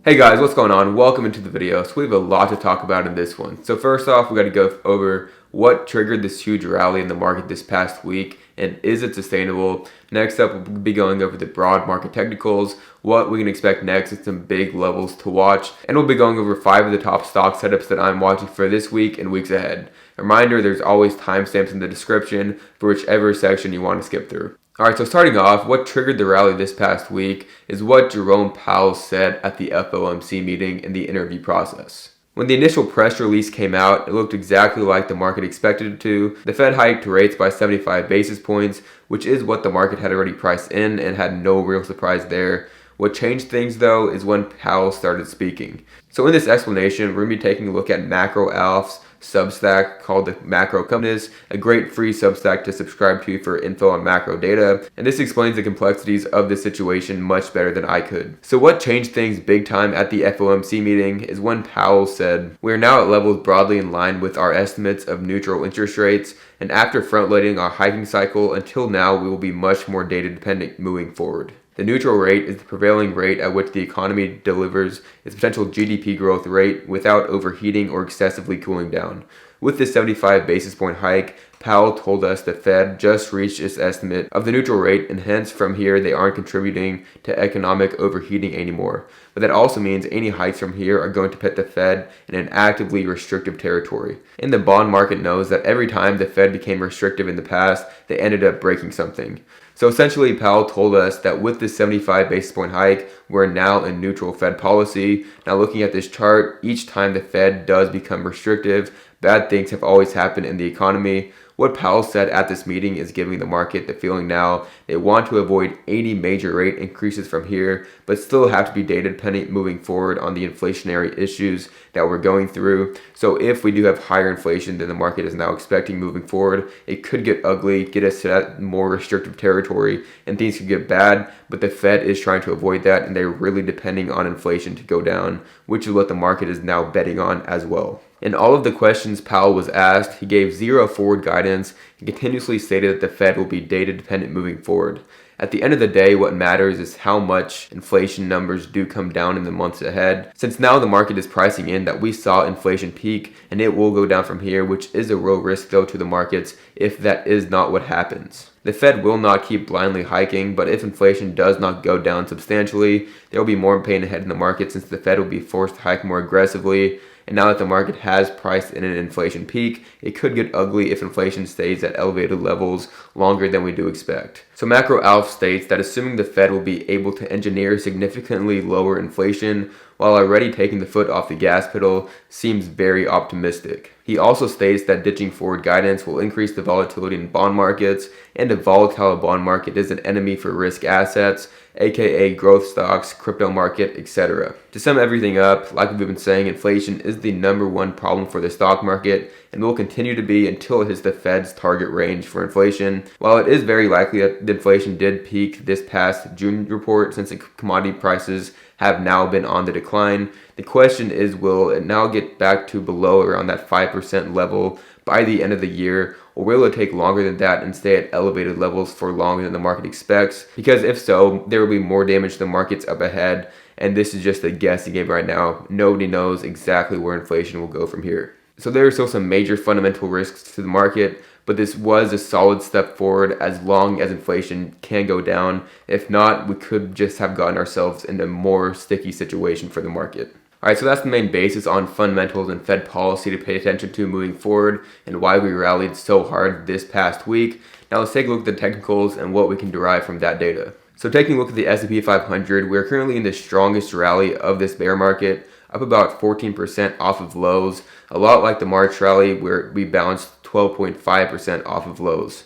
Hey guys, what's going on? Welcome into the video. So we have a lot to talk about in this one. So first off, we got to go over what triggered this huge rally in the market this past week and is it sustainable? Next up, we'll be going over the broad market technicals, what we can expect next and some big levels to watch. And we'll be going over 5 of the top stock setups that I'm watching for this week and weeks ahead. A reminder, there's always timestamps in the description for whichever section you want to skip through. Alright, so starting off, what triggered the rally this past week is what Jerome Powell said at the FOMC meeting in the interview process. When the initial press release came out, it looked exactly like the market expected it to. The Fed hiked rates by 75 basis points, which is what the market had already priced in and had no real surprise there. What changed things though is when Powell started speaking. So in this explanation, we're going to be taking a look at Macro Alf's Substack called the Macro Compass, a great free Substack to subscribe to for info on macro data, and this explains the complexities of the situation much better than I could. So what changed things big time at the FOMC meeting is when Powell said, "We are now at levels broadly in line with our estimates of neutral interest rates, and after front-loading our hiking cycle until now, we will be much more data dependent moving forward. The neutral rate is the prevailing rate at which the economy delivers its potential GDP growth rate without overheating or excessively cooling down." With this 75 basis point hike, Powell told us the Fed just reached its estimate of the neutral rate and hence from here they aren't contributing to economic overheating anymore. But that also means any hikes from here are going to put the Fed in an actively restrictive territory. And the bond market knows that every time the Fed became restrictive in the past, they ended up breaking something. So essentially, Powell told us that with this 75 basis point hike, we're now in neutral Fed policy. Now looking at this chart, each time the Fed does become restrictive, bad things have always happened in the economy. What Powell said at this meeting is giving the market the feeling now they want to avoid 80 major rate increases from here, but still have to be data dependent moving forward on the inflationary issues that we're going through. So if we do have higher inflation than the market is now expecting moving forward, it could get ugly, get us to that more restrictive territory, and things could get bad, but the Fed is trying to avoid that, and they're really depending on inflation to go down, which is what the market is now betting on as well. In all of the questions Powell was asked, he gave zero forward guidance and continuously stated that the Fed will be data dependent moving forward. At the end of the day, what matters is how much inflation numbers do come down in the months ahead, since now the market is pricing in that we saw inflation peak and it will go down from here, which is a real risk though to the markets if that is not what happens. The Fed will not keep blindly hiking, but if inflation does not go down substantially, there will be more pain ahead in the market since the Fed will be forced to hike more aggressively. And now that the market has priced in an inflation peak, it could get ugly if inflation stays at elevated levels longer than we do expect. So Macro Alf states that assuming the Fed will be able to engineer significantly lower inflation while already taking the foot off the gas pedal seems very optimistic. He also states that ditching forward guidance will increase the volatility in bond markets, and a volatile bond market is an enemy for risk assets, aka growth stocks, crypto market, etc. To sum everything up, like we've been saying, inflation is the #1 problem for the stock market and will continue to be until it hits the Fed's target range for inflation. While it is very likely that the inflation did peak this past June report since the commodity prices have now been on the decline, the question is, will it now get back to below around that 5% level by the end of the year, or will it take longer than that and stay at elevated levels for longer than the market expects? Because if so, there will be more damage to the markets up ahead, and this is just a guessing game right now. Nobody knows exactly where inflation will go from here. So there are still some major fundamental risks to the market, but this was a solid step forward as long as inflation can go down. If not, we could just have gotten ourselves in a more sticky situation for the market. Alright, so that's the main basis on fundamentals and Fed policy to pay attention to moving forward and why we rallied so hard this past week. Now let's take a look at the technicals and what we can derive from that data. So taking a look at the S&P 500, we're currently in the strongest rally of this bear market, up about 14% off of lows, a lot like the March rally where we bounced 12.5% off of lows.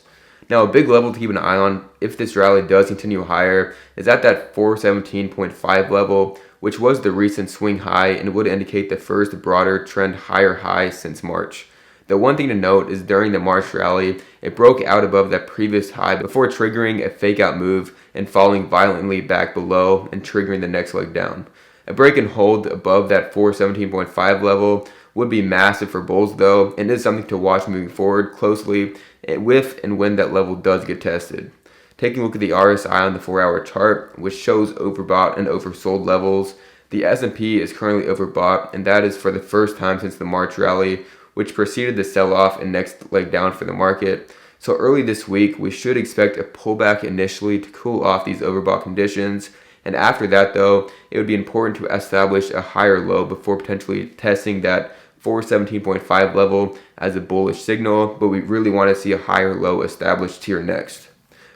Now a big level to keep an eye on if this rally does continue higher is at that 417.5 level, which was the recent swing high and would indicate the first broader trend higher high since March. The one thing to note is during the March rally, it broke out above that previous high before triggering a fake out move and falling violently back below and triggering the next leg down. A break and hold above that 417.5 level would be massive for bulls though, and is something to watch moving forward closely if and when that level does get tested. Taking a look at the RSI on the 4-hour chart, which shows overbought and oversold levels, The S&P is currently overbought, and that is for the first time since the March rally, which preceded the sell-off and next leg down for the market. So early this week, we should expect a pullback initially to cool off these overbought conditions. And after that, though, it would be important to establish a higher low before potentially testing that 417.5 level as a bullish signal, but we really want to see a higher low established here next.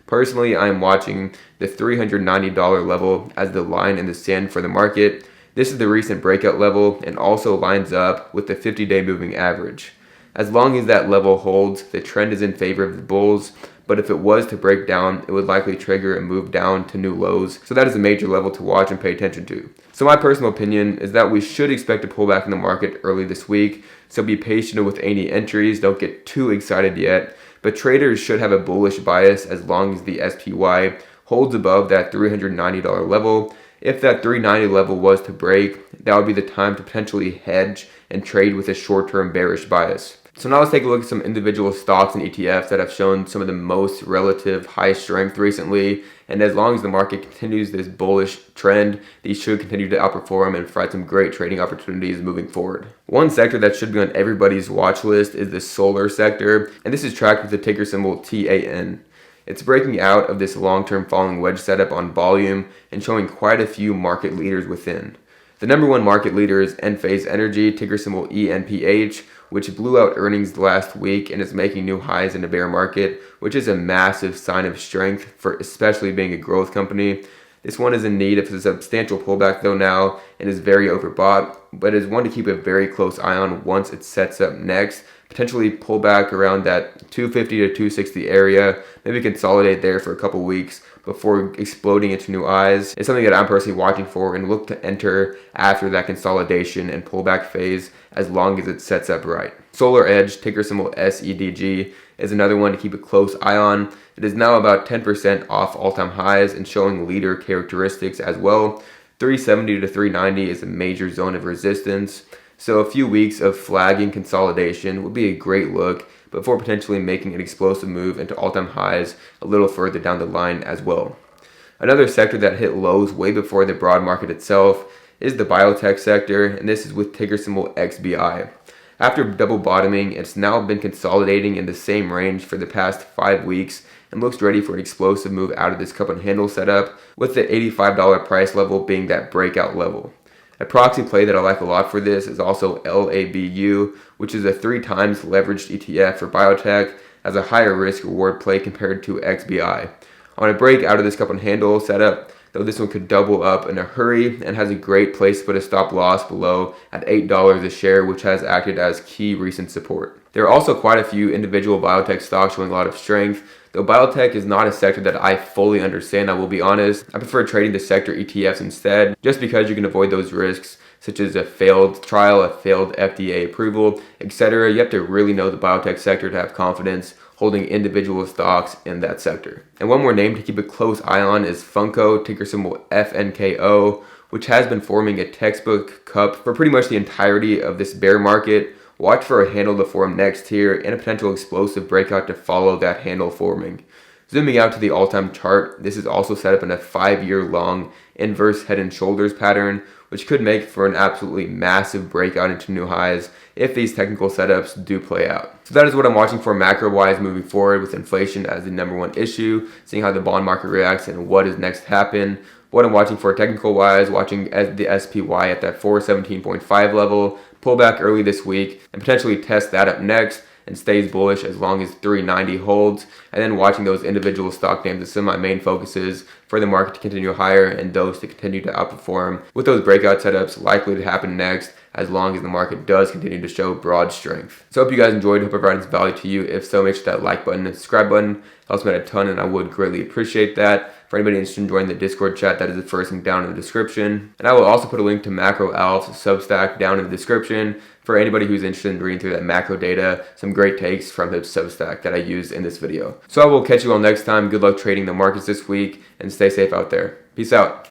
Personally, I am watching the $390 level as the line in the sand for the market. This is the recent breakout level and also lines up with the 50-day moving average. As long as that level holds, the trend is in favor of the bulls, but if it was to break down, it would likely trigger a move down to new lows. So that is a major level to watch and pay attention to. So my personal opinion is that we should expect a pullback in the market early this week. So be patient with any entries. Don't get too excited yet. But traders should have a bullish bias as long as the SPY holds above that $390 level. If that 390 level was to break, that would be the time to potentially hedge and trade with a short-term bearish bias. So now let's take a look at some individual stocks and ETFs that have shown some of the most relative high strength recently. And as long as the market continues this bullish trend, these should continue to outperform and provide some great trading opportunities moving forward. One sector that should be on everybody's watch list is the solar sector, and this is tracked with the ticker symbol TAN. It's breaking out of this long-term falling wedge setup on volume and showing quite a few market leaders within. The number one market leader is Enphase Energy, ticker symbol ENPH, which blew out earnings last week and is making new highs in the bear market, which is a massive sign of strength for especially being a growth company. This one is in need of a substantial pullback though now and is very overbought, but is one to keep a very close eye on once it sets up next. Potentially pull back around that 250 to 260 area, maybe consolidate there for a couple weeks before exploding into new highs. It's something that I'm personally watching for and look to enter after that consolidation and pullback phase as long as it sets up right. Solar Edge, ticker symbol SEDG, is another one to keep a close eye on. It is now about 10% off all-time highs and showing leader characteristics as well. 370 to 390 is a major zone of resistance. So a few weeks of flagging consolidation would be a great look before potentially making an explosive move into all-time highs a little further down the line as well. Another sector that hit lows way before the broad market itself is the biotech sector, and this is with ticker symbol XBI. After double bottoming, it's now been consolidating in the same range for the past 5 weeks and looks ready for an explosive move out of this cup and handle setup, with the $85 price level being that breakout level. A proxy play that I like a lot for this is also LABU, which is a 3 times leveraged ETF for biotech, as a higher risk reward play compared to XBI. On a break out of this cup and handle setup, though this one could double up in a hurry and has a great place to put a stop loss below at $8 a share, which has acted as key recent support. There are also quite a few individual biotech stocks showing a lot of strength. Though biotech is not a sector that I fully understand, I will be honest. I prefer trading the sector ETFs instead, just because you can avoid those risks, such as a failed trial, a failed FDA approval, etc. You have to really know the biotech sector to have confidence holding individual stocks in that sector. And one more name to keep a close eye on is Funko, ticker symbol FNKO, which has been forming a textbook cup for pretty much the entirety of this bear market. Watch for a handle to form next here and a potential explosive breakout to follow that handle forming. Zooming out to the all-time chart, this is also set up in a 5-year long inverse head and shoulders pattern, which could make for an absolutely massive breakout into new highs if these technical setups do play out. So that is what I'm watching for macro-wise moving forward, with inflation as the number one issue, seeing how the bond market reacts and what is next to happen. What I'm watching for technical-wise, watching the SPY at that 417.5 level, pull back early this week, and potentially test that up next and stays bullish as long as 390 holds, and then watching those individual stock names as some of my main focuses for the market to continue higher and those to continue to outperform, with those breakout setups likely to happen next as long as the market does continue to show broad strength. So I hope you guys enjoyed. Hope I provided some value to you. If so, make sure that like button and subscribe button helps me out a ton, and I would greatly appreciate that. For anybody interested in joining the Discord chat, that is the first link down in the description. And I will also put a link to Macro Alf's Substack down in the description for anybody who's interested in reading through that macro data, some great takes from his Substack that I used in this video. So I will catch you all next time. Good luck trading the markets this week, and stay safe out there. Peace out.